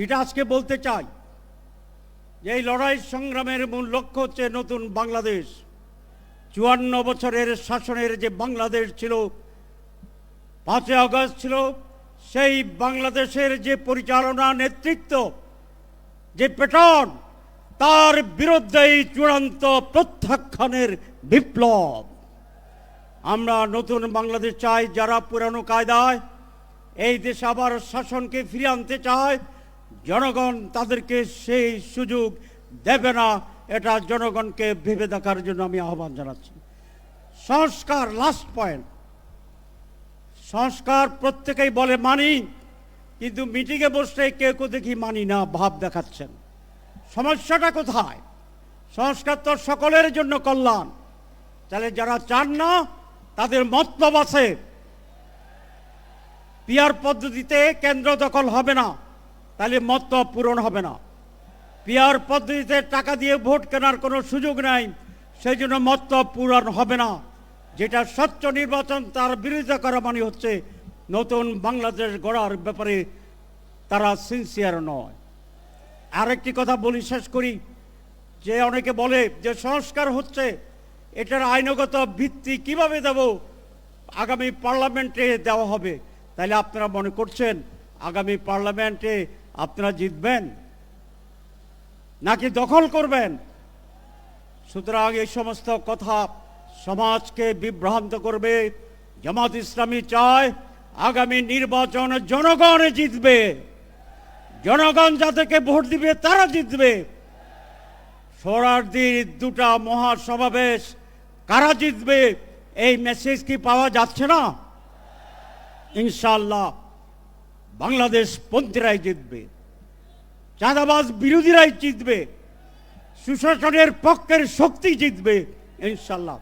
যেটা আজকে বলতে চাই যে এই লড়াই সংগ্রামের মূল লক্ষ্য হচ্ছে নতুন বাংলাদেশ। ৫৪ বছরের শাসনের যে বাংলাদেশ ছিল, ৫ই আগস্ট ছিল, সেই বাংলাদেশের যে পরিচালনা নেতৃত্ব, যে প্যাটার্ন, তার বিরুদ্ধেই চূড়ান্ত প্রত্যাখ্যানের বিপ্লব। আমরা নতুন বাংলাদেশ চাই, যারা পুরানো কায়দায় এই দেশে আবার শাসনকে ফিরিয়ে আনতে চায়, জনগণ তাদেরকে সেই সুযোগ দেবে না। এটা জনগণকে ভেবে দেখার জন্য আমি আহ্বান জানাচ্ছি। সংস্কার, লাস্ট পয়েন্ট। সংস্কার প্রত্যেকেই বলে মানি, কিন্তু মিটিংয়ে বসলে কেউ কেউ দেখি মানি না ভাব দেখাচ্ছেন। সমস্যাটা কোথায়? সংস্কার তো সকলের জন্য কল্যাণ। তাহলে যারা চান না তাদের মতলব আছে। পিআর পদ্ধতিতে কেন্দ্র দখল হবে না, তাহলে মতলব পূরণ হবে না। পিআর পদ্ধতিতে টাকা দিয়ে ভোট কেনার কোনো সুযোগ নাই, সেই জন্য মতলব পূরণ হবে না। যেটা স্বচ্ছ নির্বাচন, তার বিরোধিতা করা মানে হচ্ছে নতুন বাংলাদেশ গড়ার ব্যাপারে তারা সিনসিয়ার নয়। আরেকটি কথা বলি, শেষ করি, যে অনেকে বলে যে সংস্কার হচ্ছে, এটার আইনগত ভিত্তি কিভাবে দেব? আগামী পার্লামেন্টে দেওয়া হবে। তাহলে আপনারা মনে করছেন আগামী পার্লামেন্টে আপনারা জিতবেন নাকি দখল করবেন? সুতরাং এই সমস্ত কথা সমাজকে বিভ্রান্ত করবে। জামাত ইসলামী চায় আগামী নির্বাচন জনগণ জিতবে, জনগণ যাদেরকে ভোট দিবে তারা জিতবে। সোহরাওয়ার্দীর দুটা মহাসমাবেশ, কারা জিতবে এই মেসেজ কি পাওয়া যাচ্ছে না? ইনশাআল্লাহ বাংলাদেশ পন্থীরাই জিতবে, চাঁদাবাজ বিরোধীরাই জিতবে, সুশাসনের পক্ষের শক্তি জিতবে ইনশাআল্লাহ।